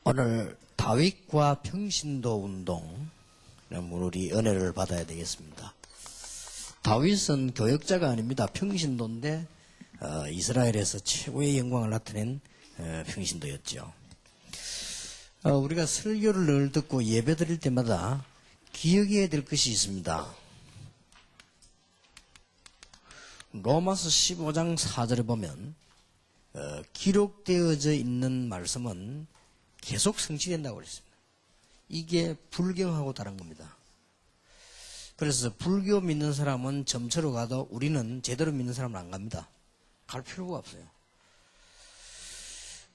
오늘 다윗과 평신도 운동, 우리 은혜를 받아야 되겠습니다. 다윗은 교역자가 아닙니다. 평신도인데 이스라엘에서 최고의 영광을 나타낸 평신도였죠. 우리가 설교를 늘 듣고 예배 드릴 때마다 기억해야 될 것이 있습니다. 로마서 15장 4절에 보면 기록되어져 있는 말씀은 계속 성취된다고 그랬습니다. 이게 불경하고 다른 겁니다. 그래서 불교 믿는 사람은 점처로 가도 우리는 제대로 믿는 사람은 안 갑니다. 갈 필요가 없어요.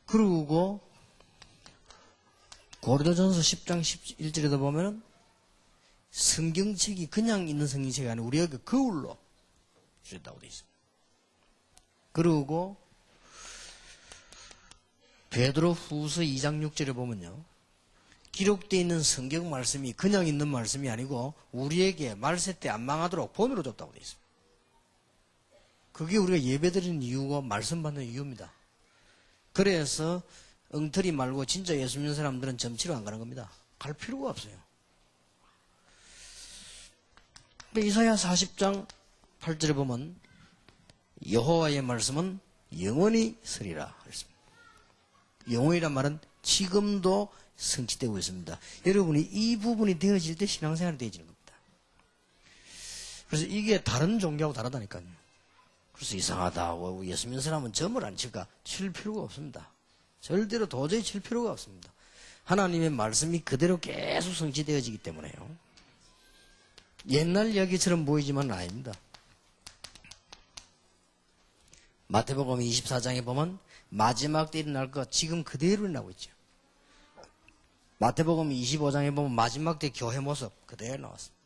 그리고 고린도전서 10장 11절에도 보면 성경책이 그냥 있는 성경책이 아니고 우리에게 거울로 주셨다고 되어 있습니다. 그리고 베드로 후서 2장 6절에 보면요, 기록되어 있는 성경 말씀이 그냥 있는 말씀이 아니고 우리에게 말세 때 안 망하도록 본으로 줬다고 되어 있습니다. 그게 우리가 예배드리는 이유고 말씀 받는 이유입니다. 그래서 엉터리 말고 진짜 예수 믿는 사람들은 점치러 안 가는 겁니다. 갈 필요가 없어요. 이사야 40장 8절에 보면 여호와의 말씀은 영원히 서리라 그랬습니다. 영원이란 말은 지금도 성취되고 있습니다. 여러분이 이 부분이 되어질 때 신앙생활이 되어지는 겁니다. 그래서 이게 다른 종교하고 다르다니까요. 그래서 이상하다. 예수 믿는 사람은 점을 안 칠까? 칠 필요가 없습니다. 절대로 도저히 칠 필요가 없습니다. 하나님의 말씀이 그대로 계속 성취되어지기 때문에요. 옛날 이야기처럼 보이지만 아닙니다. 마태복음 24장에 보면 마지막 때 일어날 것 지금 그대로 일어나고 있죠. 마태복음 25장에 보면 마지막 때 교회 모습 그대로 나왔습니다.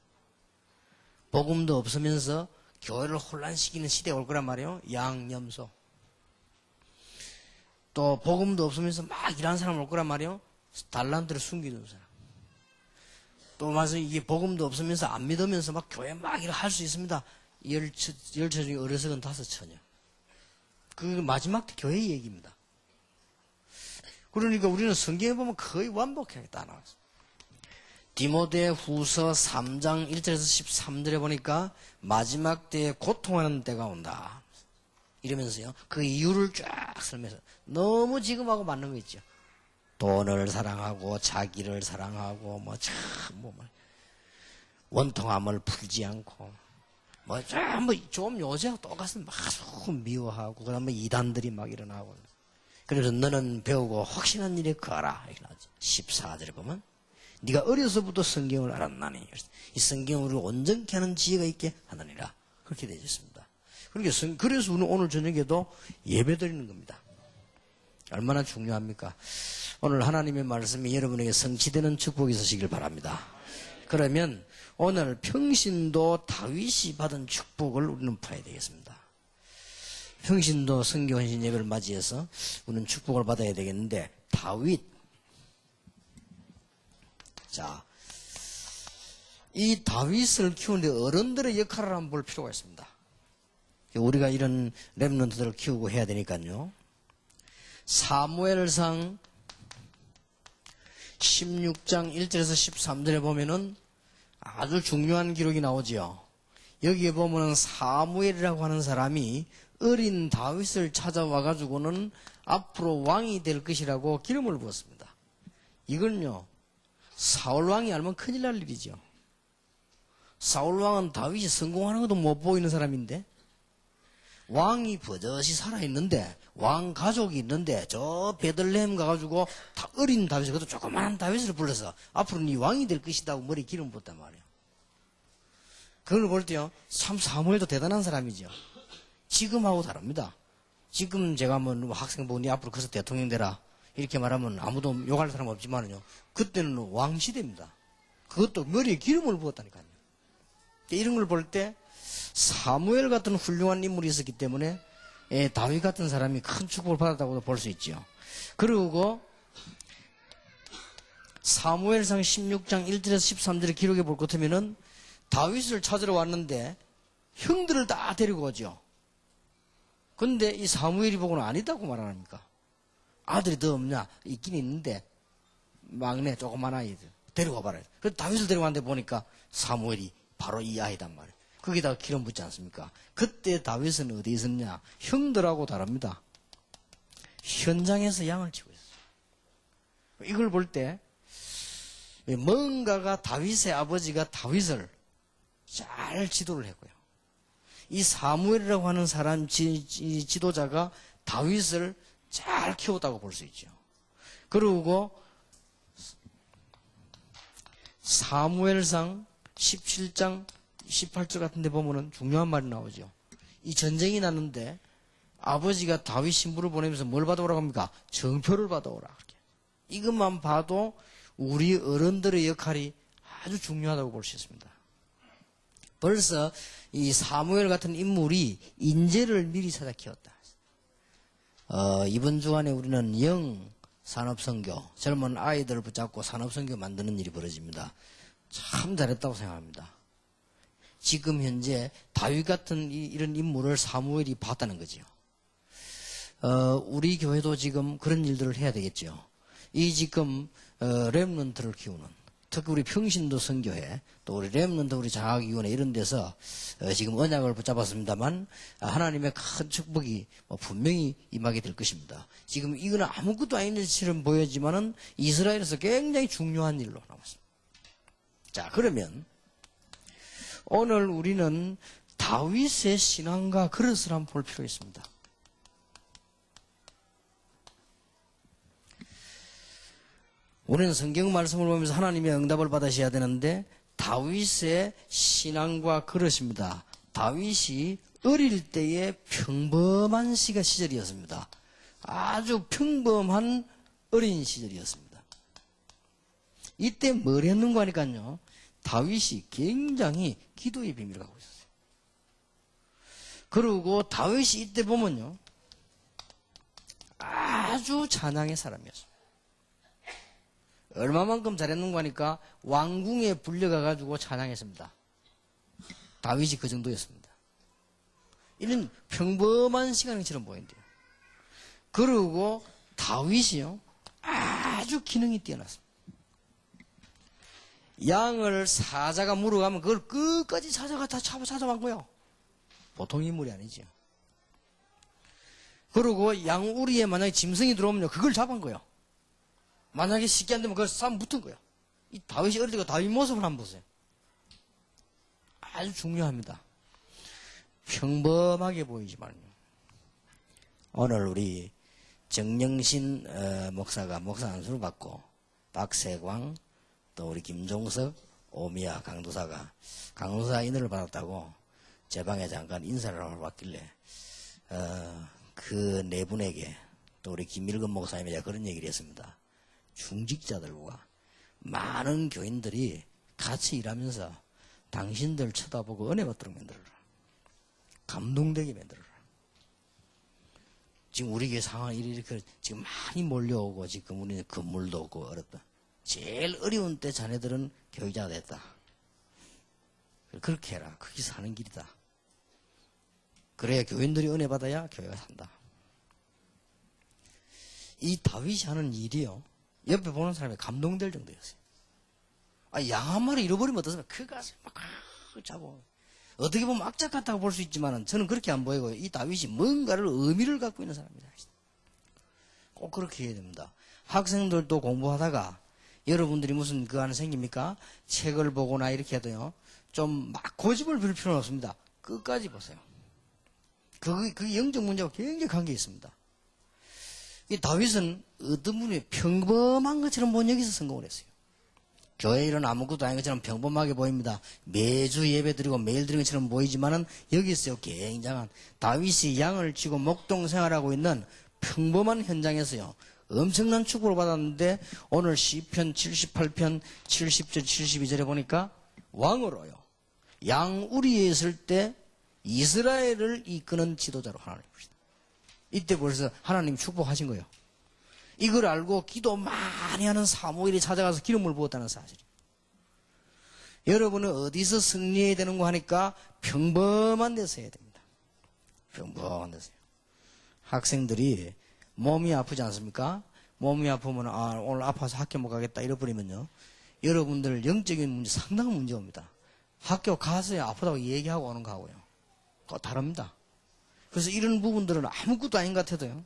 복음도 없으면서 교회를 혼란시키는 시대가 올 거란 말이에요. 양념소. 또 복음도 없으면서 막 일하는 사람 올 거란 말이에요. 달란트를 숨기는 사람. 또 맞아 이게 복음도 없으면서 안 믿으면서 막 교회 막 일을 할 수 있습니다. 10처 중에 어리석은 5처냐. 그 마지막 때 교회 얘기입니다. 그러니까 우리는 성경에 보면 거의 완벽하게 다 나왔어요. 디모데 후서 3장 1절에서 13절에 보니까 마지막 때에 고통하는 때가 온다. 이러면서요. 그 이유를 쫙 설명해서 너무 지금하고 맞는 거 있죠. 돈을 사랑하고 자기를 사랑하고 원통함을 풀지 않고 좀 요새하고 똑같은 막 미워하고 그다음에 이단들이 막 일어나고 그래서 너는 배우고 확신한 일에 거하라 이렇게 나오죠. 14절에 보면 네가 어려서부터 성경을 알았나니 이 성경을 온전케 하는 지혜가 있게 하느니라 그렇게 되어 있습니다. 그래서 우리는 오늘 저녁에도 예배 드리는 겁니다. 얼마나 중요합니까? 오늘 하나님의 말씀이 여러분에게 성취되는 축복이 있으시길 바랍니다. 그러면 오늘 평신도 다윗이 받은 축복을 우리는 봐야 되겠습니다. 평신도 성교헌신 예배를 맞이해서 우리는 축복을 받아야 되겠는데 다윗, 자, 이 다윗을 키우는데 어른들의 역할을 한번 볼 필요가 있습니다. 우리가 이런 렘넌트들을 키우고 해야 되니까요. 사무엘상 16장 1절에서 13절에 보면은 아주 중요한 기록이 나오죠. 여기에 보면은 사무엘이라고 하는 사람이 어린 다윗을 찾아와 가지고는 앞으로 왕이 될 것이라고 기름을 부었습니다. 이건요, 사울 왕이 알면 큰일 날 일이죠. 사울 왕은 다윗이 성공하는 것도 못 보이는 사람인데 왕이 버젓이 살아있는데 왕 가족이 있는데 저 베들레헴 가가지고 어린 다윗을 그것도 조그마한 다윗을 불러서 앞으로 네 왕이 될 것이다 하고 머리에 기름 부었단 말이에요. 그걸 볼 때요, 참 사무엘도 대단한 사람이죠. 지금하고 다릅니다. 지금 제가 학생 보고 네 앞으로 커서 대통령 되라 이렇게 말하면 아무도 욕할 사람 없지만요, 그때는 왕 시대입니다. 그것도 머리에 기름을 부었다니까요. 이런 걸 볼 때 사무엘 같은 훌륭한 인물이 있었기 때문에 다윗 같은 사람이 큰 축복을 받았다고도 볼 수 있죠. 그리고 사무엘상 16장 1절에서 13절을 기록해 볼 것 같으면은 다윗을 찾으러 왔는데 형들을 다 데리고 오죠. 근데 이 사무엘이 보고는 아니다고 말하니까 아들이 더 없냐? 있긴 있는데 막내 조그만 아이들 데리고 와봐라. 그래서 다윗을 데려왔는데 보니까 사무엘이 바로 이 아이단 말이에요. 거기다가 기름 붓지 않습니까? 그때 다윗은 어디 있었냐? 형들하고 다릅니다. 현장에서 양을 치고 있어요. 이걸 볼 때 뭔가가 다윗의 아버지가 다윗을 잘 지도를 했고요. 이 사무엘이라고 하는 사람 지도자가 다윗을 잘 키웠다고 볼 수 있죠. 그리고 사무엘상 17장 18절 같은 데 보면은 중요한 말이 나오죠. 이 전쟁이 났는데 아버지가 다윗 신부를 보내면서 뭘 받아오라고 합니까? 정표를 받아오라. 이것만 봐도 우리 어른들의 역할이 아주 중요하다고 볼 수 있습니다. 벌써 이 사무엘 같은 인물이 인재를 미리 찾아 키웠다. 이번 주간에 우리는 영 산업선교, 젊은 아이들을 붙잡고 산업선교 만드는 일이 벌어집니다. 참 잘했다고 생각합니다. 지금 현재 다윗 같은 이런 인물을 사무엘이 봤다는 거죠. 우리 교회도 지금 그런 일들을 해야 되겠죠. 이 지금 렘넌트를 키우는, 특히 우리 평신도 선교회, 또 우리 렘넌트 우리 장학위원회 이런 데서 지금 언약을 붙잡았습니다만 하나님의 큰 축복이 분명히 임하게 될 것입니다. 지금 이거는 아무것도 아닌 일처럼 보여지만은 이스라엘에서 굉장히 중요한 일로 남았습니다. 자, 그러면 오늘 우리는 다윗의 신앙과 그릇을 한번 볼 필요가 있습니다. 우리는 성경 말씀을 보면서 하나님의 응답을 받으셔야 되는데 다윗의 신앙과 그릇입니다. 다윗이 어릴 때의 평범한 시절이었습니다. 아주 평범한 어린 시절이었습니다. 이때 뭘 했는가 하니까요, 다윗이 굉장히 기도의 비밀을 갖고 있었어요. 그리고 다윗이 이때 보면요, 아주 찬양의 사람이었습니다. 얼마만큼 잘했는가 하니까 왕궁에 불려가가지고 찬양했습니다. 다윗이 그 정도였습니다. 이는 평범한 시간처럼 보인대요. 그리고 다윗이요, 아주 기능이 뛰어났습니다. 양을 사자가 물어가면 그걸 끝까지 사자가 다 찾아왔고요. 보통 인물이 아니죠. 그리고 양우리에 만약에 짐승이 들어오면요, 그걸 잡은 거예요. 만약에 쉽게 안 되면 그걸 싸움 붙은 거예요. 이 다윗이 어릴 때 다윗 모습을 한번 보세요. 아주 중요합니다. 평범하게 보이지만요, 오늘 우리 정영신 목사가 목사 안수를 받고 박세광, 또 우리 김종석, 오미야 강도사가 강도사 인을 받았다고 제 방에 잠깐 인사를 하러 왔길래 그 네 분에게 또 우리 김일근 목사님이 제가 그런 얘기를 했습니다. 중직자들과 많은 교인들이 같이 일하면서 당신들 쳐다보고 은혜 받도록 만들어라. 감동되게 만들어라. 지금 우리 교회 상황이 이렇게 지금 많이 몰려오고 지금 우리는 건물도 없고 어렵다. 제일 어려운 때 자네들은 교육자가 됐다. 그렇게 해라. 그게 사는 길이다. 그래야 교인들이 은혜 받아야 교회가 산다. 이 다윗이 하는 일이요, 옆에 보는 사람이 감동될 정도였어요. 양 한 마리 잃어버리면 어떻습니까? 그 가슴 막 잡고. 어떻게 보면 악착 같다고 볼 수 있지만 저는 그렇게 안 보이고요. 이 다윗이 뭔가를 의미를 갖고 있는 사람입니다. 꼭 그렇게 해야 됩니다. 학생들도 공부하다가 여러분들이 무슨 그 안에 생깁니까? 책을 보거나 이렇게 해도요, 좀 막 고집을 부릴 필요는 없습니다. 끝까지 보세요. 그 영적 문제와 굉장히 관계 있습니다. 이 다윗은 어떤 분이 평범한 것처럼 본 여기서 성공을 했어요. 교회 일은 아무것도 아닌 것처럼 평범하게 보입니다. 매주 예배 드리고 매일 드리는 것처럼 보이지만은 여기서요, 굉장한 다윗이 양을 치고 목동 생활하고 있는 평범한 현장에서요, 엄청난 축복을 받았는데 오늘 시편 78편 70절 72절에 보니까 왕으로요, 양우리에 있을 때 이스라엘을 이끄는 지도자로 하나님이시다. 이때 벌써 하나님 축복하신 거예요. 이걸 알고 기도 많이 하는 사무엘이 찾아가서 기름을 부었다는 사실이에요. 여러분은 어디서 승리해야 되는 거 하니까 평범한 데서 해야 됩니다. 평범한 데서요. 학생들이 몸이 아프지 않습니까? 몸이 아프면, 아, 오늘 아파서 학교 못 가겠다, 이래버리면요. 여러분들 영적인 문제 상당한 문제 옵니다. 학교 가서야 아프다고 얘기하고 오는 거하고요. 그거 다릅니다. 그래서 이런 부분들은 아무것도 아닌 것 같아도요.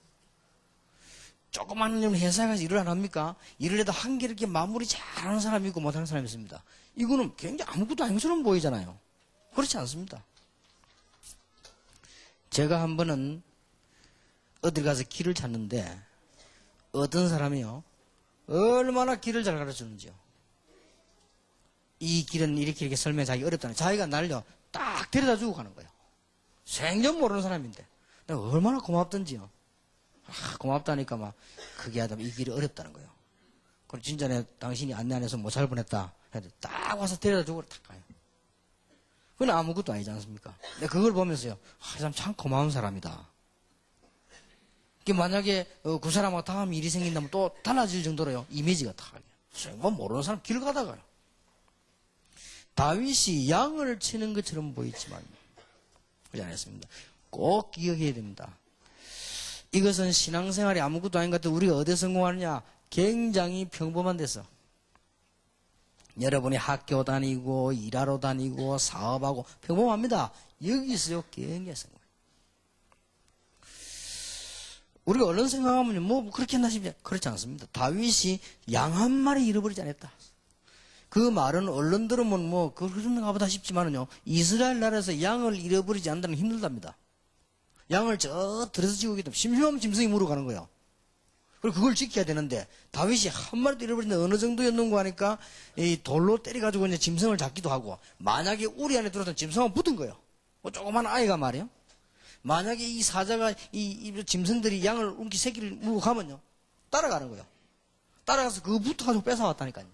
조그마한 회사에 가서 일을 안 합니까? 일을 해도 한개 이렇게 마무리 잘하는 사람이 있고 못하는 사람이 있습니다. 이거는 굉장히 아무것도 아닌 것처럼 보이잖아요. 그렇지 않습니다. 제가 한 번은 어딜 가서 길을 찾는데 어떤 사람이요. 얼마나 길을 잘 가르쳐주는지요. 이 길은 이렇게 설명하기 어렵다는 자기가 날려 딱 데려다 주고 가는 거예요. 생전 모르는 사람인데 내가 얼마나 고맙던지요. 고맙다니까 막 그게 하다 이 길이 어렵다는 거예요. 그럼 진짜 내 당신이 안내 안 해서 못 살 뻔했다. 딱 와서 데려다 주고 딱 가요. 그건 아무것도 아니지 않습니까? 내가 그걸 보면서요. 이 사람 참 고마운 사람이다. 만약에 그 사람하고 다음 일이 생긴다면 또 달라질 정도로요. 이미지가 다 생전 모르는 사람 길 가다가요. 다윗이 양을 치는 것처럼 보이지만 그렇지 않았습니다. 꼭 기억해야 됩니다. 이것은 신앙생활이 아무것도 아닌 것 같아요. 우리가 어디에 성공하느냐? 굉장히 평범한 데서. 여러분이 학교 다니고 일하러 다니고 사업하고 평범합니다. 여기서요 굉장히 성공. 우리가 얼른 생각하면 뭐 그렇게 했나 싶지 그렇지 않습니다. 다윗이 양 한 마리 잃어버리지 않았다. 그 말은 얼른 들으면 뭐 그런가 보다 싶지만은요. 이스라엘 나라에서 양을 잃어버리지 않는다는 게 힘들답니다. 양을 저 들어서 지고 있기 때문에 심심하면 짐승이 물어가는 거예요. 그리고 그걸 지켜야 되는데 다윗이 한 마리도 잃어버리는데 어느 정도였는가 하니까 이 돌로 때려가지고 이제 짐승을 잡기도 하고 만약에 우리 안에 들어서 짐승은 붙은 거예요. 뭐 조그만 아이가 말이에요. 만약에 이 사자가 이 짐승들이 양을 움키 새끼를 물고 가면요. 따라가는 거예요. 따라가서 그거 붙어가지고 뺏어왔다니까요.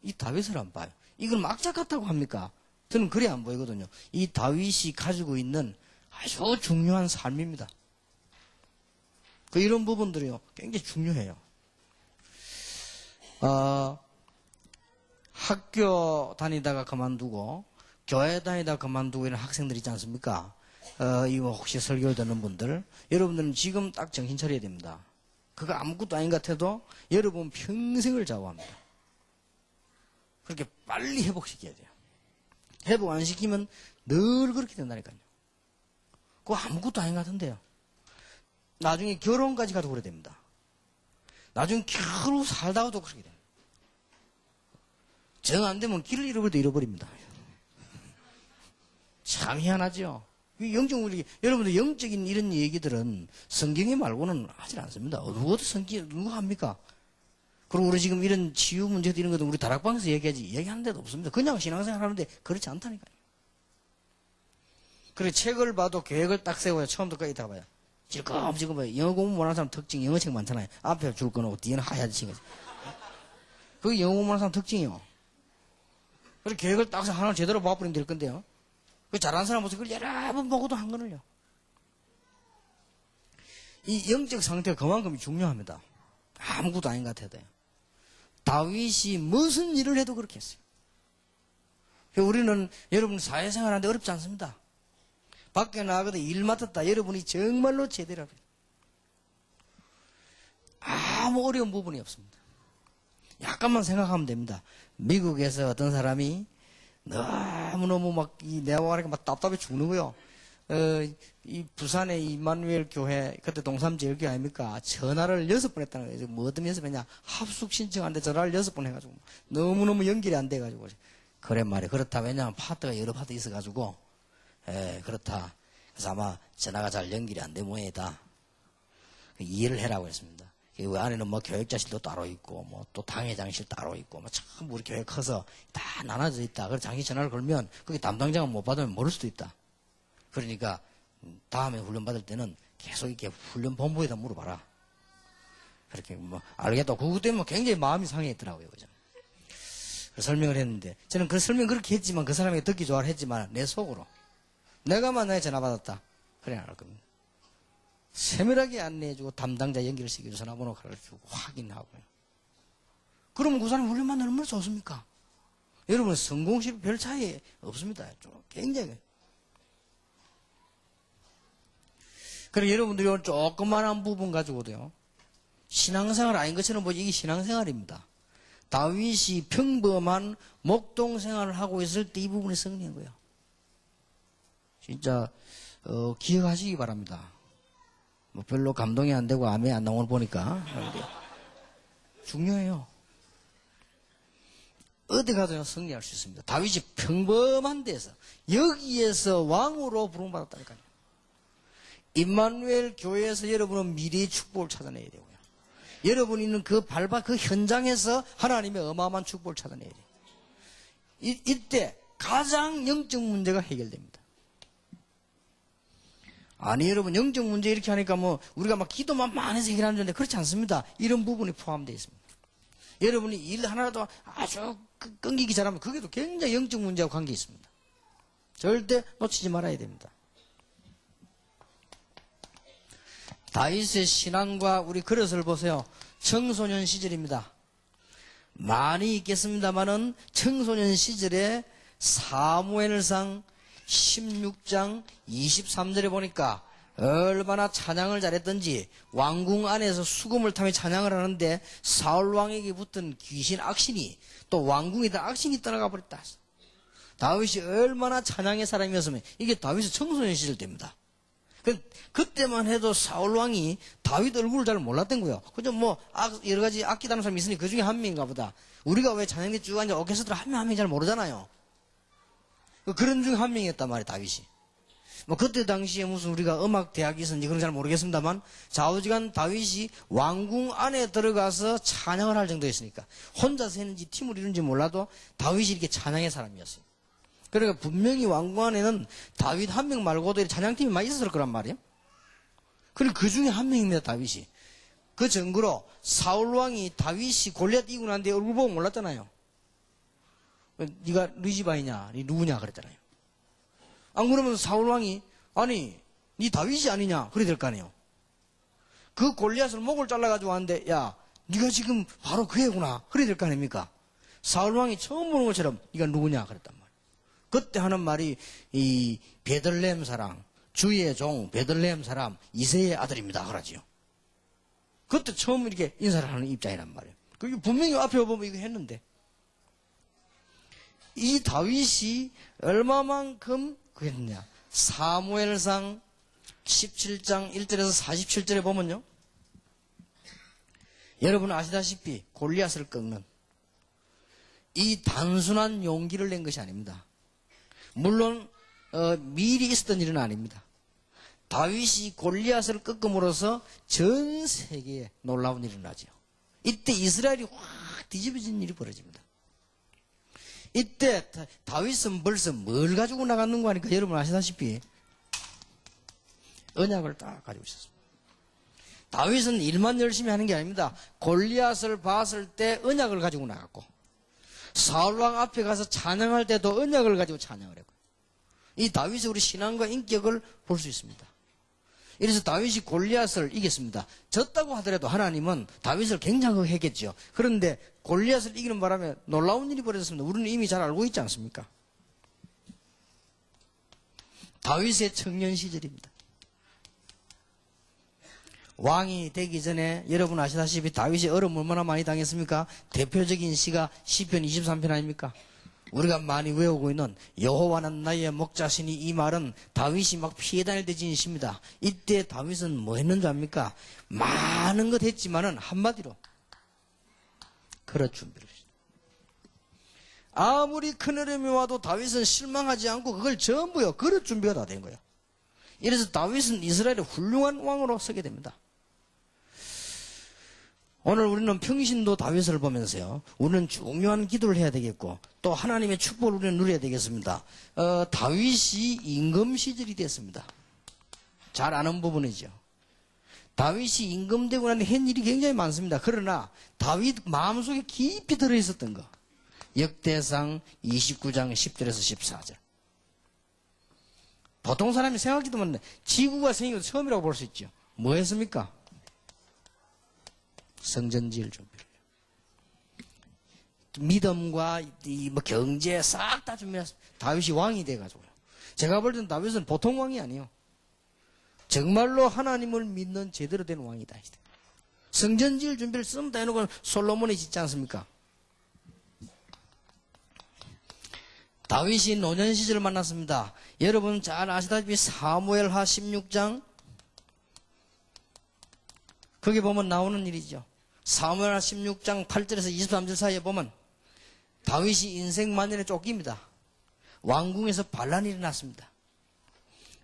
이 다윗을 안 봐요. 이걸 막자 같다고 합니까? 저는 그래 안 보이거든요. 이 다윗이 가지고 있는 아주 중요한 삶입니다. 이런 부분들이요. 굉장히 중요해요. 학교 다니다가 그만두고 교회 다니다가 그만두고 이런 학생들 있지 않습니까? 이거 혹시 설교를 듣는 분들 여러분들은 지금 딱 정신 차려야 됩니다. 그거 아무것도 아닌 것 같아도 여러분 평생을 좌우합니다. 그렇게 빨리 회복시켜야 돼요. 회복 안 시키면 늘 그렇게 된다니까요. 그거 아무것도 아닌 것 같은데요. 나중에 결혼까지 가도 그래 됩니다. 나중에 겨우 살다가도 그렇게 됩니다. 정 안 되면 길을 잃어버려도 잃어버립니다. 참 희한하죠. 여러분들 영적인 이런 얘기들은 성경에 말고는 하질 않습니다. 누구도 누가 합니까? 그리고 우리 지금 이런 치유 문제도 이런 것도 우리 다락방에서 얘기하는 데도 없습니다. 그냥 신앙생활 하는데 그렇지 않다니까요. 그래 책을 봐도 계획을 딱 세워야 처음부터 끝까지 다 봐요. 지금 봐요. 영어 공부 못하는 사람 특징 영어책 많잖아요. 앞에 줄 끊어고 뒤에는 하얀 친 거지. 그게 영어 공부 못하는 사람 특징이요. 그래 계획을 딱 하나 제대로 봐버리면 될 건데요. 그 잘하는 사람 모습 그걸 여러 번 보고도 한 거는요. 이 영적 상태가 그만큼 중요합니다. 아무것도 아닌 것 같아요. 다윗이 무슨 일을 해도 그렇게 했어요. 우리는 여러분 사회생활 하는데 어렵지 않습니다. 밖에 나가도 일 맡았다. 여러분이 정말로 제대로 해요. 아무 어려운 부분이 없습니다. 약간만 생각하면 됩니다. 미국에서 어떤 사람이 너무너무 내가 말하니까 막 답답해 죽는 거요. 이 부산의 이마누엘 교회, 그때 동삼제일교회 아닙니까? 전화를 6번 했다는 거예요. 뭐 어떤 연습했냐? 합숙 신청하는데 전화를 6번 해가지고. 너무너무 연결이 안 돼가지고. 그래 말이에요. 그렇다. 왜냐하면 파트가 여러 파트 있어가지고. 그렇다. 그래서 아마 전화가 잘 연결이 안 된 모양이다. 이해를 해라고 했습니다. 그 안에는 뭐 교육자실도 따로 있고, 뭐 또 당회장실 따로 있고, 뭐 참 우리 교회 커서 다 나눠져 있다. 그래서 장기 전화를 걸면 거기 담당자가 못 받으면 모를 수도 있다. 그러니까 다음에 훈련 받을 때는 계속 이렇게 훈련 본부에다 물어봐라. 그렇게 뭐 알겠다. 그것 때문에 굉장히 마음이 상해했더라고요. 그죠? 설명을 했는데 저는 그 설명 그렇게 했지만 그 사람이 듣기 좋아를 했지만 내 속으로 내가 만나에 전화 받았다. 그래 안 할 겁니다. 세밀하게 안내해주고 담당자 연결시켜서 전화번호 가르쳐주고 확인하고요. 그러면 그 사람 훈련만 얼마나 좋습니까? 여러분 성공실 별 차이 없습니다. 굉장히. 그래 여러분들이 조그만한 부분 가지고도요. 신앙생활 아닌 것처럼 보지 이게 신앙생활입니다. 다윗이 평범한 목동 생활을 하고 있을 때 이 부분이 승리한 거예요. 진짜 기억하시기 바랍니다. 뭐 별로 감동이 안 되고 암에 안 나오는 걸 보니까 중요해요. 어디 가도 승리할 수 있습니다. 다윗이 평범한 데서 여기에서 왕으로 부름받았다니까요. 임마누엘 교회에서 여러분은 미래의 축복을 찾아내야 되고요. 여러분이 있는 그 그 현장에서 하나님의 어마어마한 축복을 찾아내야 돼요. 이때 가장 영적 문제가 해결됩니다. 아니 여러분 영적 문제 이렇게 하니까 뭐 우리가 막 기도만 많이 해서 해결하는 건데 그렇지 않습니다. 이런 부분이 포함되어 있습니다. 여러분이 일 하나라도 아주 끊기기 잘하면 그게도 굉장히 영적 문제와 관계 있습니다. 절대 놓치지 말아야 됩니다. 다윗의 신앙과 우리 그릇을 보세요. 청소년 시절입니다. 많이 있겠습니다만은 청소년 시절에 사무엘상 16장 23절에 보니까 얼마나 찬양을 잘했던지 왕궁 안에서 수금을 타며 찬양을 하는데 사울 왕에게 붙은 귀신 악신이 또 왕궁에다 악신이 떠나가 버렸다. 다윗이 얼마나 찬양의 사람이었으면 이게 다윗의 청소년 시절 때입니다. 그때만 해도 사울 왕이 다윗 얼굴을 잘 몰랐던 거예요. 그죠? 뭐 여러 가지 악기 다루는 사람이 있으니 그 중에 한 명인가 보다. 우리가 왜 찬양대 쭉 앉아 오케스트라 한 명 잘 모르잖아요. 그런 중 한 명이었단 말이에요, 다윗이. 뭐 그때 당시에 무슨 우리가 음악 대학이 있었는지 그런 잘 모르겠습니다만 좌우지간 다윗이 왕궁 안에 들어가서 찬양을 할 정도였으니까 혼자서 했는지 팀을 이룬지 몰라도 다윗이 이렇게 찬양의 사람이었어요. 그러니까 분명히 왕궁 안에는 다윗 한 명 말고도 찬양팀이 많이 있었을 거란 말이에요. 그리고 그 중에 한 명입니다, 다윗이. 그 증거로 사울 왕이 다윗이 골리앗 이기고 난 뒤에 얼굴 보고 몰랐잖아요. 네가 네 집안이냐, 네 누구냐 그랬잖아요. 안 그러면 사울 왕이 아니, 네 다윗이 아니냐 그래 될 거 아니에요. 그 골리앗을 목을 잘라가지고 왔는데 야, 네가 지금 바로 그 애구나 그래 될 거 아닙니까? 사울 왕이 처음 보는 것처럼 네가 누구냐 그랬단 말이에요. 그때 하는 말이 이 베들레헴 사람, 주의 종 베들레헴 사람 이새의 아들입니다 그러지요. 그때 처음 이렇게 인사를 하는 입장이란 말이에요. 그게 분명히 앞에 보면 이거 했는데 이 다윗이 얼마만큼 그랬냐. 사무엘상 17장 1절에서 47절에 보면요. 여러분 아시다시피 골리앗을 꺾는 이 단순한 용기를 낸 것이 아닙니다. 물론 미리 있었던 일은 아닙니다. 다윗이 골리앗을 꺾음으로써 전 세계에 놀라운 일이 나죠. 이때 이스라엘이 확 뒤집어진 일이 벌어집니다. 이때 다윗은 벌써 뭘 가지고 나갔는 거 하니까 여러분 아시다시피 언약을 딱 가지고 있었습니다. 다윗은 일만 열심히 하는 게 아닙니다. 골리앗을 봤을 때 언약을 가지고 나갔고 사울왕 앞에 가서 찬양할 때도 언약을 가지고 찬양을 했고 이 다윗의 우리 신앙과 인격을 볼 수 있습니다. 이래서 다윗이 골리앗을 이겼습니다. 졌다고 하더라도 하나님은 다윗을 굉장히 했겠죠. 그런데 골리앗을 이기는 바람에 놀라운 일이 벌어졌습니다. 우리는 이미 잘 알고 있지 않습니까? 다윗의 청년 시절입니다. 왕이 되기 전에 여러분 아시다시피 다윗이 어려움 얼마나 많이 당했습니까? 대표적인 시가 시편 23편 아닙니까? 우리가 많이 외우고 있는 여호와는 나의 목자시니 이 말은 다윗이 막 피해 다닐 때 지은 시입니다. 이때 다윗은 뭐 했는 줄 압니까? 많은 것 했지만은 한마디로 그럴 준비를 했습니다. 아무리 큰 어려움이 와도 다윗은 실망하지 않고 그걸 전부요 그럴 준비가 다 된 거예요. 이래서 다윗은 이스라엘의 훌륭한 왕으로 서게 됩니다. 오늘 우리는 평신도 다윗을 보면서요. 우리는 중요한 기도를 해야 되겠고 또 하나님의 축복을 우리는 누려야 되겠습니다. 다윗이 임금 시절이 됐습니다. 잘 아는 부분이죠. 다윗이 임금되고 난 뒤 한 일이 굉장히 많습니다. 그러나 다윗 마음속에 깊이 들어있었던 거. 역대상 29장 10절에서 14절. 보통 사람이 생각하기도 하면 지구가 생긴 것 처음이라고 볼 수 있죠. 뭐 했습니까? 성전 지을 준비를. 믿음과 뭐 경제 싹 다 준비했습니다. 다윗이 왕이 돼가지고요. 제가 볼 때는 다윗은 보통 왕이 아니에요. 정말로 하나님을 믿는 제대로 된 왕이다. 성전 지을 준비를 썸 다 해놓고 솔로몬이 짓지 않습니까? 다윗이 노년 시절을 만났습니다. 여러분 잘 아시다시피 사무엘하 16장 거기 보면 나오는 일이죠. 사무엘하 16장 8절에서 23절 사이에 보면 다윗이 인생 만년에 쫓깁니다. 왕궁에서 반란이 일어났습니다.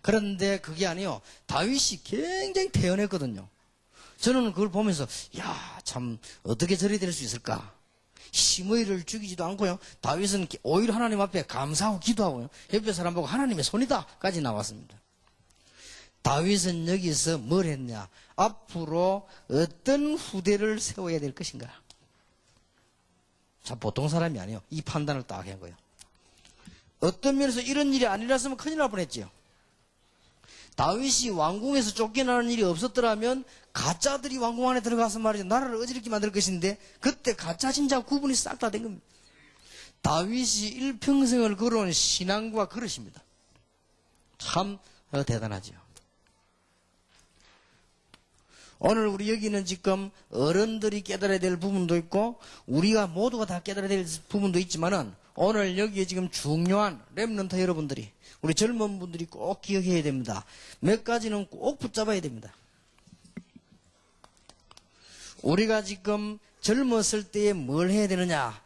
그런데 그게 아니요. 다윗이 굉장히 태연했거든요. 저는 그걸 보면서 야, 참 어떻게 저리 될 수 있을까? 시므이를 죽이지도 않고요. 다윗은 오히려 하나님 앞에 감사하고 기도하고요. 옆에 사람 보고 하나님의 손이다까지 나왔습니다. 다윗은 여기서 뭘 했냐? 앞으로 어떤 후대를 세워야 될 것인가? 자, 보통 사람이 아니에요. 이 판단을 딱 한 거예요. 어떤 면에서 이런 일이 안 일어났으면 큰일 날 뻔했지요. 다윗이 왕궁에서 쫓겨나는 일이 없었더라면 가짜들이 왕궁 안에 들어가서 말이죠. 나라를 어지럽게 만들 것인데 그때 가짜 진짜 구분이 싹 다 된 겁니다. 다윗이 일평생을 걸어온 신앙과 그릇입니다. 참 대단하죠. 오늘 우리 여기는 지금 어른들이 깨달아야 될 부분도 있고 우리가 모두가 다 깨달아야 될 부분도 있지만은 오늘 여기에 지금 중요한 렘넌트 여러분들이 우리 젊은 분들이 꼭 기억해야 됩니다. 몇 가지는 꼭 붙잡아야 됩니다. 우리가 지금 젊었을 때에 뭘 해야 되느냐?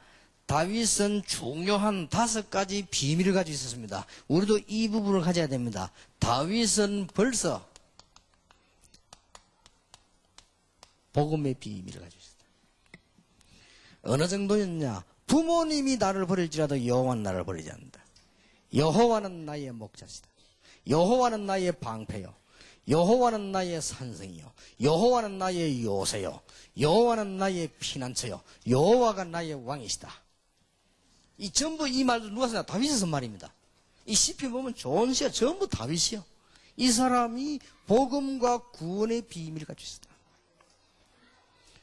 다윗은 중요한 5가지 비밀을 가지고 있었습니다. 우리도 이 부분을 가져야 됩니다. 다윗은 벌써 복음의 비밀을 가지고 있었다. 어느 정도였냐? 부모님이 나를 버릴지라도 여호와는 나를 버리지 않는다. 여호와는 나의 목자시다. 여호와는 나의 방패요. 여호와는 나의 산성이요. 여호와는 나의 요새요. 여호와는 나의 피난처요. 여호와가 나의 왕이시다. 이 전부 이 말도 누가 쓰냐? 다윗이 쓴 말입니다. 이 시편 보면 좋은 시가 전부 다윗이요. 이 사람이 복음과 구원의 비밀을 가지고 있었다.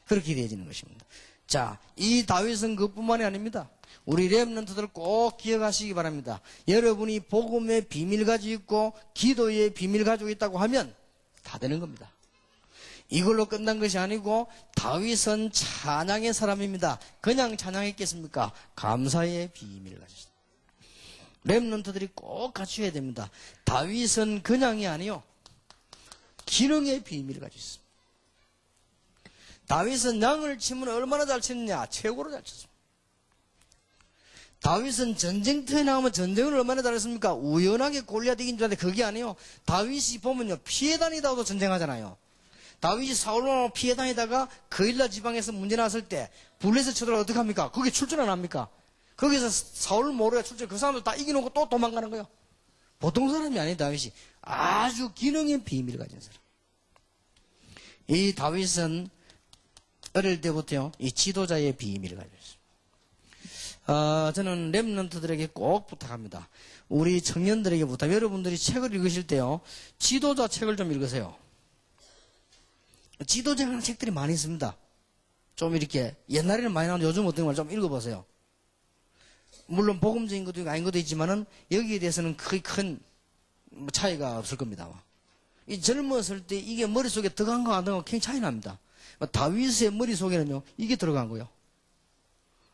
그렇게 되어지는 것입니다. 자, 이 다윗은 그뿐만이 아닙니다. 우리 렘넌트들 꼭 기억하시기 바랍니다. 여러분이 복음의 비밀 가지고 있고 기도의 비밀 가지고 있다고 하면 다 되는 겁니다. 이걸로 끝난 것이 아니고 다윗은 찬양의 사람입니다. 그냥 찬양했겠습니까? 감사의 비밀을 가지고 있습니다. 렘넌트들이 꼭 갖춰야 됩니다. 다윗은 그냥이 아니요. 기능의 비밀을 가지고 있습니다. 다윗은 양을 치면 얼마나 잘 쳤느냐? 최고로 잘 쳤습니다. 다윗은 전쟁터에 나가면 전쟁을 얼마나 잘했습니까? 우연하게 골리앗 이긴 줄 알았는데 그게 아니에요. 다윗이 보면요. 피해 다니다가도 전쟁하잖아요. 다윗이 사울로 피해 다니다가 그일라 지방에서 문제 났을 때 블레셋 쳐들어가 어떻게 합니까? 거기 출전 안 합니까? 거기서 사울 모르가 출전 그 사람들 다 이겨놓고 또 도망가는 거예요. 보통 사람이 아니에요. 다윗이 아주 기능의 비밀을 가진 사람. 이 다윗은 어릴 때부터요, 이 지도자의 비밀을 가지고 있습니다. 저는 렘넌트들에게 꼭 부탁합니다. 우리 청년들에게 부탁. 여러분들이 책을 읽으실 때요, 지도자 책을 좀 읽으세요. 지도자에 관한 책들이 많이 있습니다. 좀 이렇게 옛날에는 많이 나오는데 요즘 어떤 걸 좀 읽어보세요. 물론 복음적인 것도 있고 아닌 것도 있지만은 여기에 대해서는 크게 큰 차이가 없을 겁니다. 이 젊었을 때 이게 머릿속에 들어간 거 안 들어간 거 굉장히 차이 납니다. 다윗의 머릿속에는요, 이게 들어간 거예요.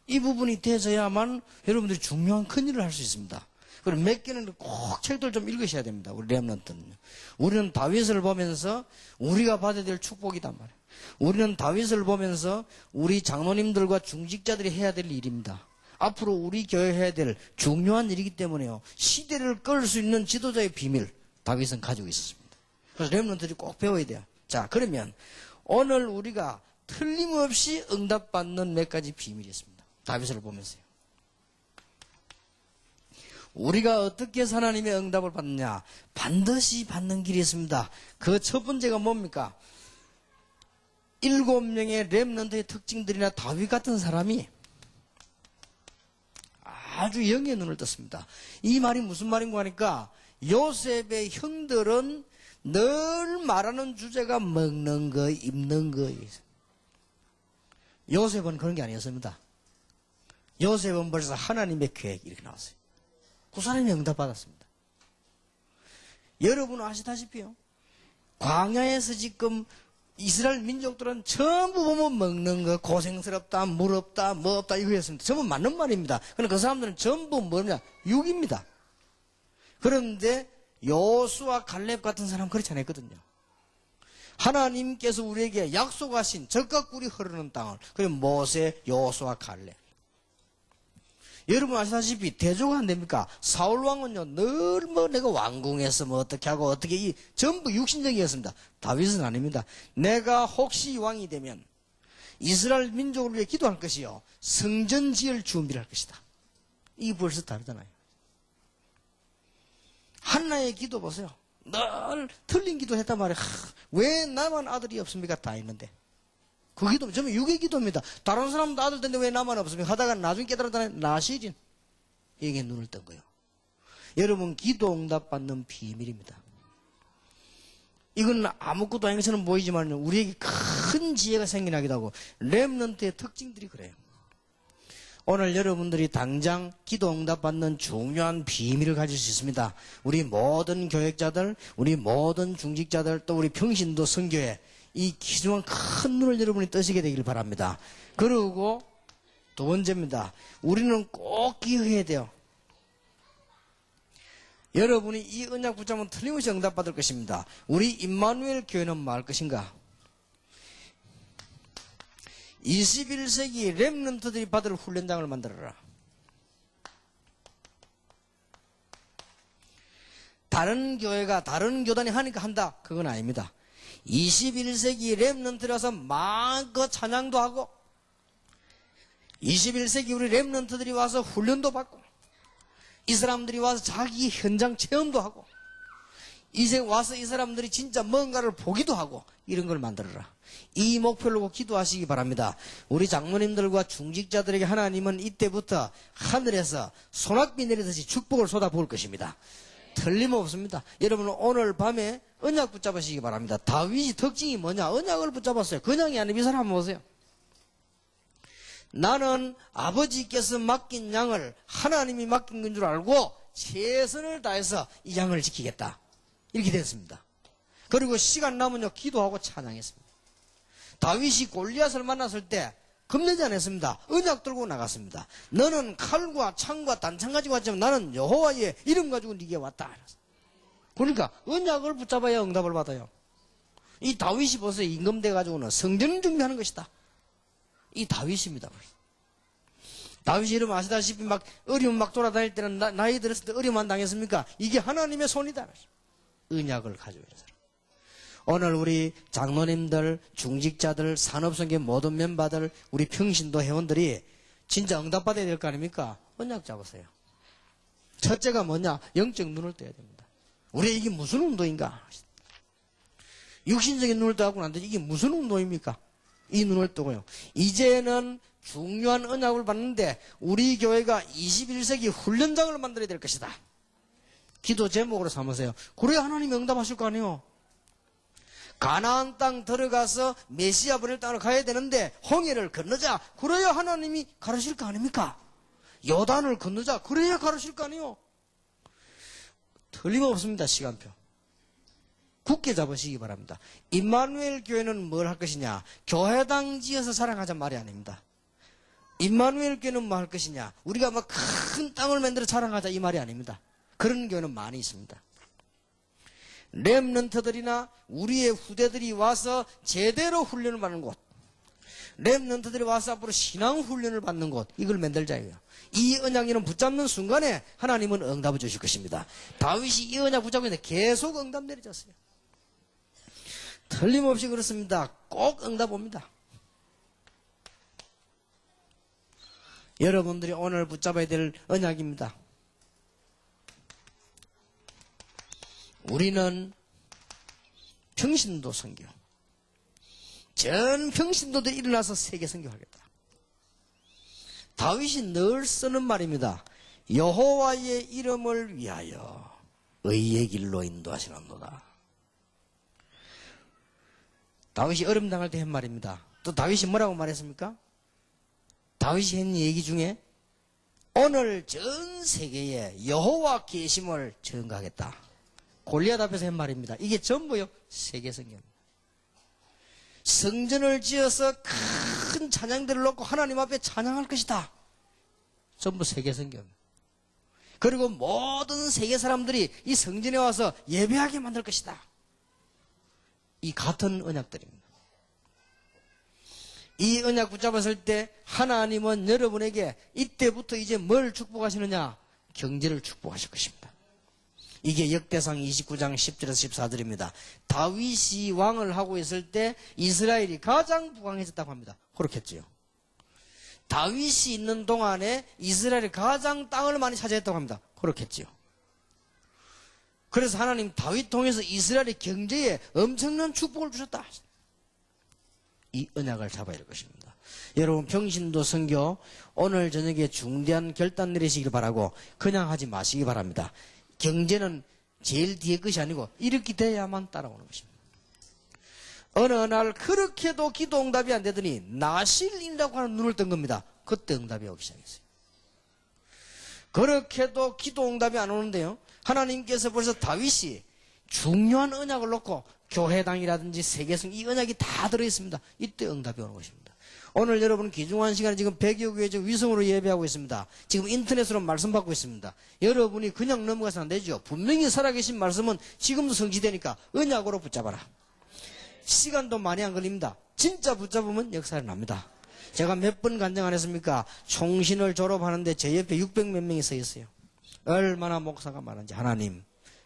이 부분이 되어야만 여러분들이 중요한 큰일을 할 수 있습니다. 그리고 몇 개는 꼭 책들 좀 읽으셔야 됩니다. 우리 렘넌트는요. 우리는 다윗을 보면서 우리가 받아야 될 축복이단 말이에요. 우리는 다윗을 보면서 우리 장로님들과 중직자들이 해야 될 일입니다. 앞으로 우리 교회 해야 될 중요한 일이기 때문에요. 시대를 끌 수 있는 지도자의 비밀, 다윗은 가지고 있었습니다. 그래서 렘넌트들이 꼭 배워야 돼요. 자, 그러면 오늘 우리가 틀림없이 응답받는 몇 가지 비밀이 있습니다. 다윗을 보면서요. 우리가 어떻게 해서 하나님의 응답을 받느냐? 반드시 받는 길이 있습니다. 그 첫 번째가 뭡니까? 7명의 렘넌트의 특징들이나 다윗 같은 사람이 아주 영의 눈을 떴습니다. 이 말이 무슨 말인가 하니까 요셉의 형들은 늘 말하는 주제가 먹는 거, 입는 거. 요셉은 그런 게 아니었습니다. 요셉은 벌써 하나님의 계획 이렇게 나왔어요. 그 사람이 응답받았습니다. 여러분은 아시다시피요. 광야에서 지금 이스라엘 민족들은 전부 보면 먹는 거 고생스럽다, 물 없다, 뭐 없다 이거였습니다. 전부 맞는 말입니다. 그런데 그 사람들은 전부 뭐냐? 육입니다. 그런데 여호수아 갈렙 같은 사람 그렇지 않았거든요. 하나님께서 우리에게 약속하신 젖과 꿀이 흐르는 땅을, 그리고 모세, 여호수아, 갈렙. 여러분 아시다시피 대조가 안 됩니까? 사울 왕은요 늘 뭐 내가 왕궁에서 뭐 어떻게 하고 어떻게 전부 육신적이었습니다. 다윗은 아닙니다. 내가 혹시 왕이 되면 이스라엘 민족을 위해 기도할 것이요 성전 지을 준비를 할 것이다. 이게 벌써 다르잖아요. 한나의 기도 보세요. 늘 틀린 기도 했단 말이에요. 왜 나만 아들이 없습니까? 다 있는데. 그 기도, 전부 육의 기도입니다. 다른 사람도 아들 된데 왜 나만 없습니까? 하다가 나중에 깨달았다는 나시린. 여기에 눈을 뜬 거예요. 여러분, 기도 응답 받는 비밀입니다. 이건 아무것도 아닌 것처럼 보이지만 우리에게 큰 지혜가 생겨나기도 하고, 렘넌트의 특징들이 그래요. 오늘 여러분들이 당장 기도 응답 받는 중요한 비밀을 가질 수 있습니다. 우리 모든 교역자들, 우리 모든 중직자들, 또 우리 평신도 선교회, 이 귀중한 큰 눈을 여러분이 뜨시게 되길 바랍니다. 그리고 두 번째입니다. 우리는 꼭 기억해야 돼요. 여러분이 이 언약 붙잡으면 틀림없이 응답받을 것입니다. 우리 임마누엘 교회는 뭐 할 것인가? 21세기 렘넌트들이 받을 훈련장을 만들어라. 다른 교회가 다른 교단이 하니까 한다. 그건 아닙니다. 21세기 렘넌트라서 마음껏 찬양도 하고 21세기 우리 렘넌트들이 와서 훈련도 받고 이 사람들이 와서 자기 현장 체험도 하고 이제 와서 이 사람들이 진짜 뭔가를 보기도 하고 이런 걸 만들어라. 이 목표를 꼭 기도하시기 바랍니다. 우리 장로님들과 중직자들에게 하나님은 이때부터 하늘에서 소낙비 내리듯이 축복을 쏟아부을 것입니다. 틀림없습니다. 여러분 오늘 밤에 언약 붙잡으시기 바랍니다. 다윗이 특징이 뭐냐? 언약을 붙잡았어요. 그냥이 아니고 이 사람 한번 보세요. 나는 아버지께서 맡긴 양을 하나님이 맡긴 건 줄 알고 최선을 다해서 이 양을 지키겠다. 이렇게 됐습니다. 그리고 시간 남으면 기도하고 찬양했습니다. 다윗이 골리앗을 만났을 때 겁내지 않았습니다. 언약 들고 나갔습니다. 너는 칼과 창과 단창 가지고 왔지만 나는 여호와의 이름 가지고 네게 왔다. 그러니까 언약을 붙잡아야 응답을 받아요. 이 다윗이 보세요. 임금돼 가지고는 성전 준비하는 것이다. 이 다윗입니다. 다윗이 여러분 아시다시피 막 어려움 막 돌아다닐 때는 나이 들었을 때 어려움 안 당했습니까? 이게 하나님의 손이다. 언약을 가지고 있는 사람. 오늘 우리 장로님들, 중직자들, 산업선교 모든 멤버들, 우리 평신도 회원들이 진짜 응답받아야 될 거 아닙니까? 언약 잡으세요. 첫째가 뭐냐? 영적 눈을 떠야 됩니다. 우리 이게 무슨 운동인가? 육신적인 눈을 떠갖고는 안 되지. 이게 무슨 운동입니까? 이 눈을 뜨고요. 이제는 중요한 언약을 받는데 우리 교회가 21세기 훈련장을 만들어야 될 것이다. 기도 제목으로 삼으세요. 그래야 하나님이 응답하실 거 아니에요. 가나안 땅 들어가서 메시아 보낼 땅으로 가야 되는데 홍해를 건너자. 그래야 하나님이 가르칠 거 아닙니까? 요단을 건너자. 그래야 가르칠 거 아니에요. 틀림없습니다. 시간표. 굳게 잡으시기 바랍니다. 임마누엘 교회는 뭘 할 것이냐? 교회당 지어서 자랑하자 말이 아닙니다. 임마누엘 교회는 뭐 할 것이냐? 우리가 막 큰 땅을 만들어 자랑하자 이 말이 아닙니다. 그런 교회는 많이 있습니다. 렘넌트들이나 우리의 후대들이 와서 제대로 훈련을 받는 곳, 렘넌트들이 와서 앞으로 신앙 훈련을 받는 곳, 이걸 만들자예요. 이 언약을 붙잡는 순간에 하나님은 응답을 주실 것입니다. 다윗이 이 언약 붙잡고 있는데 계속 응답 내려졌어요. 틀림없이 그렇습니다. 꼭 응답 옵니다. 여러분들이 오늘 붙잡아야 될 언약입니다. 우리는 평신도 선교, 전 평신도들이 일어나서 세계 선교하겠다. 다윗이 늘 쓰는 말입니다. 여호와의 이름을 위하여 의의 길로 인도하시는도다. 다윗이 어려움 당할 때 한 말입니다. 또 다윗이 뭐라고 말했습니까? 다윗이 한 얘기 중에 오늘 전 세계에 여호와 계심을 증거하겠다. 골리앗 앞에서 한 말입니다. 이게 전부요 세계 선교입니다. 성전을 지어서 큰 찬양대를 놓고 하나님 앞에 찬양할 것이다. 전부 세계 성경. 그리고 모든 세계 사람들이 이 성전에 와서 예배하게 만들 것이다. 이 같은 언약들입니다. 이 언약 붙잡았을 때 하나님은 여러분에게 이때부터 이제 뭘 축복하시느냐? 경제를 축복하실 것입니다. 이게 역대상 29장 10절에서 14절입니다. 다윗이 왕을 하고 있을 때 이스라엘이 가장 부강해졌다고 합니다. 그렇겠지요. 다윗이 있는 동안에 이스라엘이 가장 땅을 많이 차지했다고 합니다. 그렇겠지요. 그래서 하나님 다윗 통해서 이스라엘의 경제에 엄청난 축복을 주셨다. 이 언약을 잡아야 할 것입니다. 여러분 평신도 선교 오늘 저녁에 중대한 결단 내리시길 바라고 그냥 하지 마시기 바랍니다. 경제는 제일 뒤에 것이 아니고 이렇게 돼야만 따라오는 것입니다. 어느 날 그렇게도 기도 응답이 안 되더니 나실인이라고 하는 눈을 뜬 겁니다. 그때 응답이 오기 시작했어요. 그렇게도 기도 응답이 안 오는데요. 하나님께서 벌써 다윗이 중요한 언약을 놓고 교회당이라든지 세계성 이 언약이 다 들어있습니다. 이때 응답이 오는 것입니다. 오늘 여러분 귀중한 시간에 지금 100여 교회 위성으로 예배하고 있습니다. 지금 인터넷으로 말씀 받고 있습니다. 여러분이 그냥 넘어가서 안 되죠. 분명히 살아계신 말씀은 지금도 성취되니까 언약으로 붙잡아라. 시간도 많이 안 걸립니다. 진짜 붙잡으면 역사가 납니다. 제가 몇 번 간증 안 했습니까? 총신을 졸업하는데 제 옆에 600몇 명이 서 있어요. 얼마나 목사가 많은지. 하나님,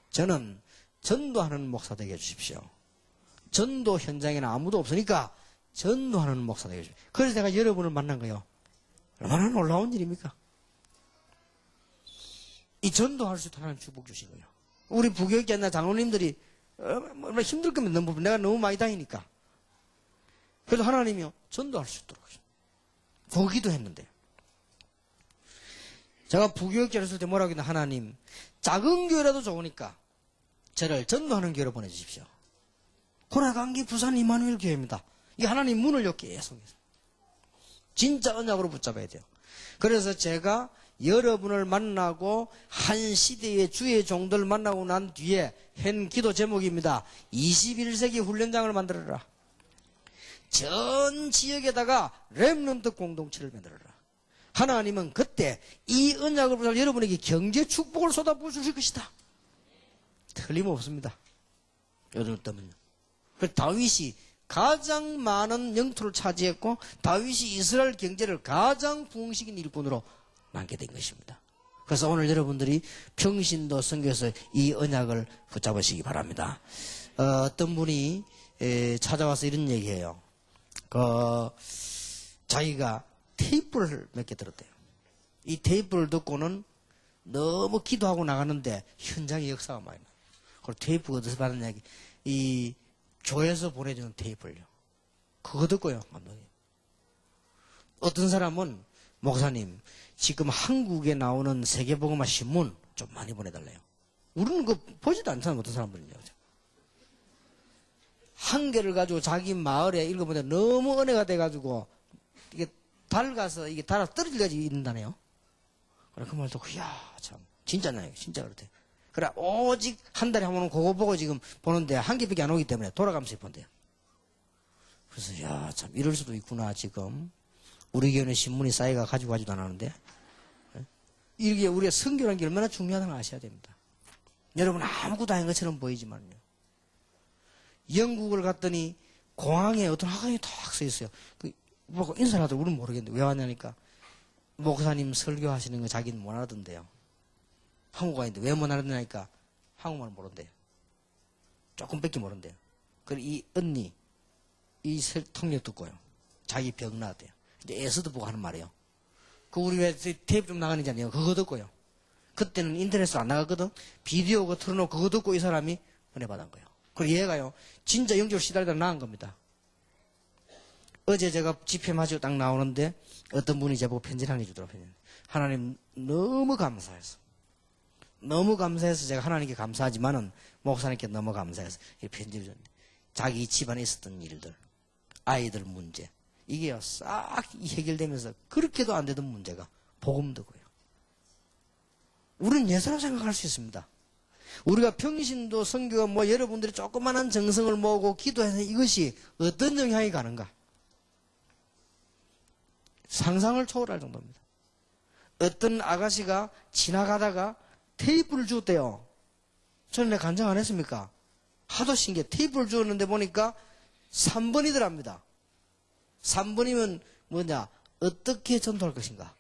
저는 전도하는 목사 되게 해주십시오. 전도 현장에는 아무도 없으니까 전도하는 목사 되게 해주십시오. 그래서 내가 여러분을 만난 거예요. 얼마나 놀라운 일입니까? 이 전도할 수 있도록 하나님 축복 주신 거예요. 우리 부교육자나 장로님들이 얼마나 힘들 거면 내가 너무 많이 다니니까. 그래도 하나님이요, 전도할 수 있도록. 거기도 했는데. 제가 부교육자를 했을 때 뭐라고 했나, 하나님, 작은 교회라도 좋으니까 저를 전도하는 교회로 보내주십시오. 고라간 게 부산 이마누엘 교회입니다. 이 하나님 문을 요 계속해서. 진짜 언약으로 붙잡아야 돼요. 그래서 제가 여러분을 만나고 한 시대의 주의 종들을 만나고 난 뒤에 한 기도 제목입니다. 21세기 훈련장을 만들어라. 전 지역에다가 렘넌트 공동체를 만들어라. 하나님은 그때 이 언약을 붙잡아 여러분에게 경제 축복을 쏟아부으실 것이다. 틀림없습니다. 여러분 때문에. 그래서 다윗이 가장 많은 영토를 차지했고 다윗이 이스라엘 경제를 가장 부흥시킨 일꾼으로 남게 된 것입니다. 그래서 오늘 여러분들이 평신도 선교에서 이 언약을 붙잡으시기 바랍니다. 어떤 분이 찾아와서 이런 얘기해요. 자기가 테이프를 몇 개 들었대요. 이 테이프를 듣고는 너무 기도하고 나가는데 현장에 역사가 많이 나요. 그리고 테이프가 어디서 받았냐, 이 교회에서 보내주는 테이프를요. 그거 듣고요, 감독님. 어떤 사람은 목사님, 지금 한국에 나오는 세계복음화 신문 좀 많이 보내달래요. 우리는 그거 보지도 않잖아요, 어떤 사람들은요. 한 개를 가지고 자기 마을에 읽어보는데 너무 은혜가 돼가지고 이게 달가서 이게 달아 떨어질까지 있는다네요. 그래, 그 말 듣고, 이야, 참, 진짜네, 진짜 그렇대. 그래, 오직 한 달에 한 번은 그거 보고 지금 보는데 한 개밖에 안 오기 때문에 돌아가면서 본대요. 그래서, 야, 참, 이럴 수도 있구나, 지금. 우리 교회는 신문이 싸이가 가지고 가지도 않았는데. 이게 우리가 선교라는 게 얼마나 중요하다는 걸 아셔야 됩니다. 여러분, 아무것도 아닌 것처럼 보이지만요. 영국을 갔더니 공항에 어떤 학원이 탁 서 있어요. 보고 인사를 하더라도 우리는 모르겠는데 왜 왔냐니까 목사님 설교하시는 거 자기는 못 알아듣는데요. 한국어인데 왜 못 알아듣냐니까 한국말을 모른대요. 조금밖에 모른대요. 그리고 이 언니 이 통역 듣고요. 자기 병 나왔대요. 이제 에서도 보고 하는 말이에요. 그 우리 왜 테이프 좀 나가는지 아니에요. 그거 듣고요. 그때는 인터넷으로 안 나갔거든. 비디오 그거 틀어놓고 그거 듣고 이 사람이 은혜 받은 거예요. 그리고 얘가요, 진짜 영적으로 시달리다가 나은 겁니다. 어제 제가 집회 마치고 딱 나오는데 어떤 분이 제보고 편지를 하나 주더라고요. 하나님 너무 감사해서. 너무 감사해서 제가 하나님께 감사하지만은 목사님께 너무 감사해서 이 편지를 줬는데 자기 집안에 있었던 일들, 아이들 문제, 이게요, 싹 해결되면서 그렇게도 안 되던 문제가 복음 듣고요. 우리는 예사로 생각할 수 있습니다. 우리가 평신도 선교가 뭐 여러분들이 조그마한 정성을 모으고 기도해서 이것이 어떤 영향이 가는가? 상상을 초월할 정도입니다. 어떤 아가씨가 지나가다가 테이프를 주었대요. 저는 내가 간증 안 했습니까? 하도 신기해. 테이프를 주었는데 보니까 3번이더랍니다. 3번이면 뭐냐? 어떻게 전도할 것인가?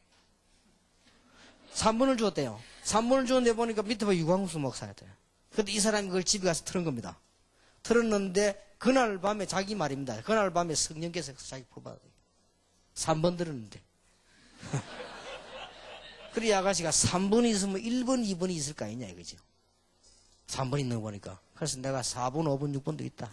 3번을 주었대요. 3번을 주었는데 보니까 밑에 봐 유광수 목사였대요. 근데 이 사람이 그걸 집에 가서 틀은 겁니다. 틀었는데 그날 밤에 자기 말입니다. 그날 밤에 성령께서 자기 풀받았대요. 3번 들었는데. 그래 이 아가씨가 3번이 있으면 1번, 2번이 있을 거 아니냐 이거죠. 3번 있는 거 보니까. 그래서 내가 4번, 5번, 6번도 있다.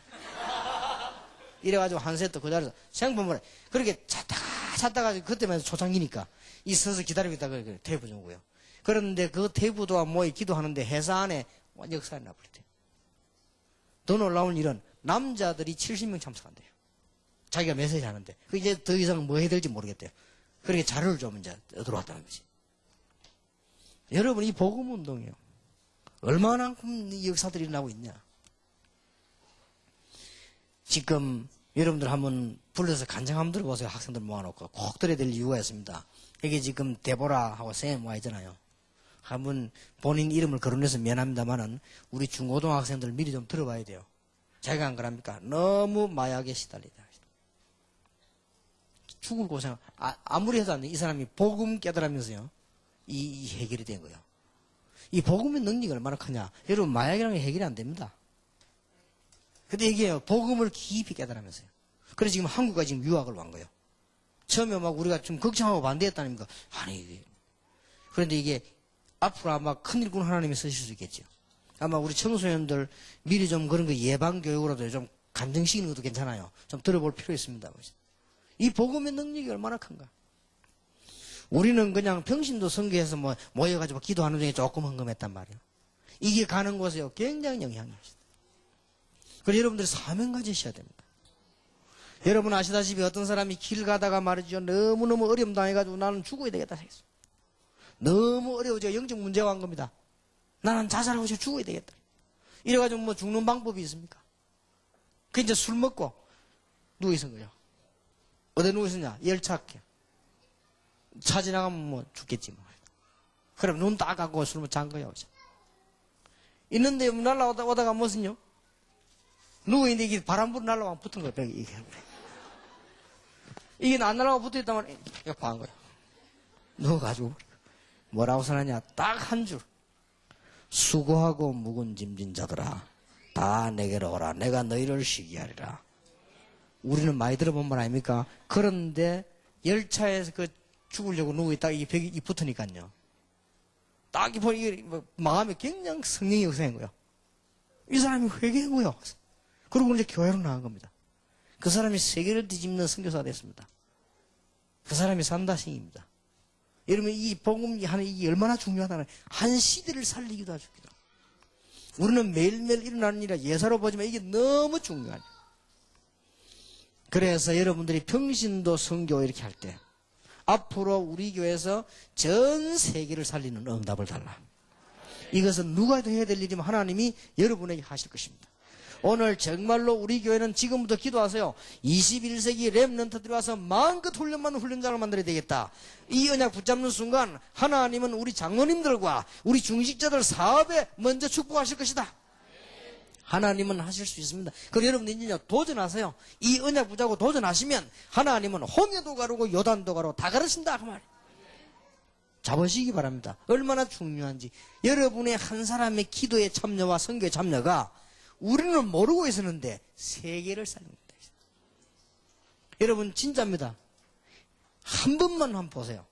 이래가지고 한 세트 그 자리에서 생각해보면 그렇게 찾다가 그때만 초창기니까 이 서서 기다리고 있다가 테이프 준 거예요. 그런데 그 테이프도 모이 기도하는데 회사 안에 역사에 나버렸대요. 더 놀라운 일은 남자들이 70명 참석한대요. 자기가 메시지 하는데. 이제 더 이상 뭐 해야 될지 모르겠대요. 그렇게 자료를 좀 이제 들어왔다는 거지. 여러분, 이 복음 운동이요. 얼마만큼 이 역사들이 일어나고 있냐. 지금 여러분들 한번 불러서 간증 한번 들어보세요. 학생들 모아놓고. 꼭 들어야 될 이유가 있습니다. 여기 지금 데보라하고 샘 와 있잖아요. 한번 본인 이름을 거론해서 미안합니다만은 우리 중고등학생들 미리 좀 들어봐야 돼요. 자기가 안 그럽니까? 너무 마약에 시달리다. 죽을 고생, 아무리 해도 안 돼. 이 사람이 복음 깨달으면서요. 이 해결이 된 거예요. 이 복음의 능력이 얼마나 크냐. 여러분, 마약이라는 게 해결이 안 됩니다. 근데 이게 복음을 깊이 깨달으면서요. 그래서 지금 한국까지 지금 유학을 간 거예요. 처음에 막 우리가 좀 걱정하고 반대했다니까. 아니, 이게. 그런데 이게 앞으로 아마 큰 일꾼 하나님이 쓰실 수 있겠죠. 아마 우리 청소년들 미리 좀 그런 거 예방교육으로도 좀 간증시키는 것도 괜찮아요. 좀 들어볼 필요 있습니다. 이 복음의 능력이 얼마나 큰가. 우리는 그냥 평신도 선교에서 뭐 모여가지고 기도하는 중에 조금 헌금했단 말이에요. 이게 가는 곳에요. 굉장히 영향이 있어요. 그래서 여러분들이 사명 가지셔야 됩니다. 여러분 아시다시피 어떤 사람이 길 가다가 말이죠. 너무너무 어려움 당해가지고 나는 죽어야 되겠다 생각했어. 너무 어려워져. 영적 문제가 온 겁니다. 나는 자살하고 죽어야 되겠다. 이래가지고 뭐 죽는 방법이 있습니까? 그 이제 술 먹고 누워있은 거예요. 어디 누워있었냐? 열차학교. 차 지나가면 뭐 죽겠지 뭐. 그럼 눈 딱 감고 술 먹고 잔 거야. 있는데 날라오다가 무슨요? 누워있는데 이게 바람 불어 날라오면 붙은 거야. 벽에 이게 안 날라오고 붙어있다면 이거 반 거야. 누워가지고 뭐라고 써놨냐? 딱 한 줄. 수고하고 묵은 짐진 자들아 다 내게로 오라. 내가 너희를 쉬게 하리라. 우리는 많이 들어본 말 아닙니까? 그런데 열차에서 그 죽으려고 누워있다가 이 벽이 붙으니까요. 딱 이게 마음에 굉장히 성령이 역사한 거예요. 이 사람이 회개한 거예요. 그러고 이제 교회로 나간 겁니다. 그 사람이 세계를 뒤집는 선교사가 됐습니다. 그 사람이 산다싱입니다. 여러분 이 복음이 하는 이게 얼마나 중요하다는 한 시대를 살리기도 하죠. 우리는 매일매일 일어나는 일이라 예사로 보지만 이게 너무 중요하죠. 그래서 여러분들이 평신도 선교 이렇게 할 때 앞으로 우리 교회에서 전 세계를 살리는 응답을 달라. 이것은 누가 해야 될 일이면 하나님이 여러분에게 하실 것입니다. 오늘 정말로 우리 교회는 지금부터 기도하세요. 21세기 렘넌트들이 와서 마음껏 훈련받는 훈련장을 만들어야 되겠다. 이 언약 붙잡는 순간 하나님은 우리 장로님들과 우리 중직자들 사업에 먼저 축복하실 것이다. 하나님은 하실 수 있습니다. 그럼 여러분들 이제 도전하세요. 이 언약 붙잡고 도전하시면 하나님은 홍해도 가르고 요단도 가르고 다 가르친다 그 말이에요. 잡으시기 바랍니다. 얼마나 중요한지. 여러분의 한 사람의 기도에 참여와 선교에 참여가 우리는 모르고 있었는데 세계를 살립니다. 여러분 진짜입니다. 한 번만 한번 보세요.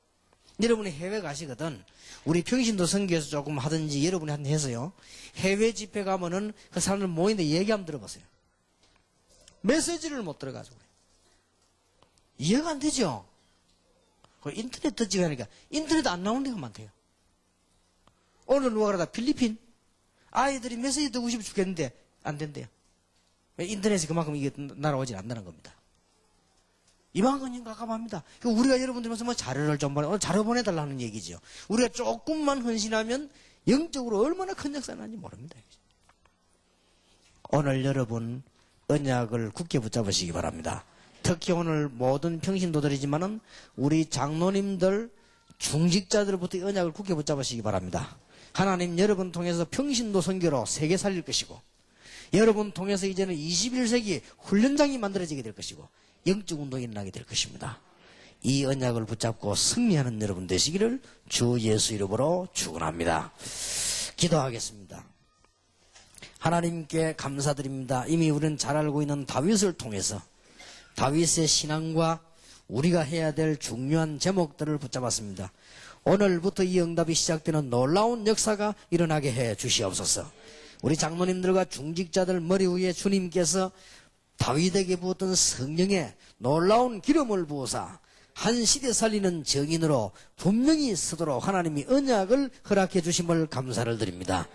여러분이 해외 가시거든. 우리 평신도 선교에서 조금 하든지 여러분이 한번 해서요. 해외 집회 가면은 그 사람들 모이는데 얘기 한번 들어보세요. 메시지를 못 들어가지고 이해가 안 되죠. 인터넷 듣지 하니까 인터넷 안 나오는 데가 많대요. 오늘 누가 그러다 필리핀 아이들이 메시지 듣고 싶어 죽겠는데 안 된대요. 인터넷이 그만큼 이게 날아오지 않는다는 겁니다. 이만큼 가깝합니다. 우리가 여러분들면서 뭐 자료를 좀 자료 보내달라는 얘기죠. 우리가 조금만 헌신하면 영적으로 얼마나 큰 역사를 하는지 모릅니다. 오늘 여러분 언약을 굳게 붙잡으시기 바랍니다. 특히 오늘 모든 평신도들이지만은 우리 장로님들 중직자들부터 이 언약을 굳게 붙잡으시기 바랍니다. 하나님 여러분 통해서 평신도 선교로 세계 살릴 것이고 여러분 통해서 이제는 21세기 훈련장이 만들어지게 될 것이고 영적 운동이 일어나게 될 것입니다. 이 언약을 붙잡고 승리하는 여러분 되시기를 주 예수 이름으로 축원합니다. 기도하겠습니다. 하나님께 감사드립니다. 이미 우리는 잘 알고 있는 다윗을 통해서 다윗의 신앙과 우리가 해야 될 중요한 제목들을 붙잡았습니다. 오늘부터 이 응답이 시작되는 놀라운 역사가 일어나게 해 주시옵소서. 우리 장로님들과 중직자들 머리 위에 주님께서 다윗에게 부었던 성령의 놀라운 기름을 부으사 한 시대 살리는 정인으로 분명히 서도록 하나님이 언약을 허락해 주심을 감사를 드립니다.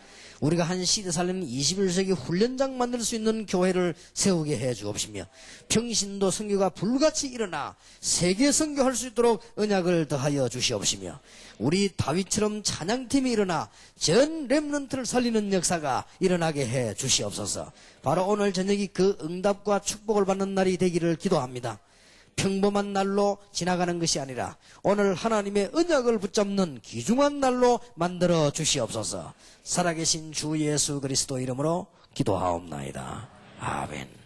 우리가 한 시대 살리는 21세기 훈련장 만들 수 있는 교회를 세우게 해 주옵시며 평신도 선교가 불같이 일어나 세계 선교할 수 있도록 언약을 더하여 주시옵시며 우리 다윗처럼 찬양팀이 일어나 전 렘넌트를 살리는 역사가 일어나게 해 주시옵소서. 바로 오늘 저녁이 그 응답과 축복을 받는 날이 되기를 기도합니다. 평범한 날로 지나가는 것이 아니라 오늘 하나님의 언약을 붙잡는 귀중한 날로 만들어 주시옵소서. 살아계신 주 예수 그리스도 이름으로 기도하옵나이다. 아멘.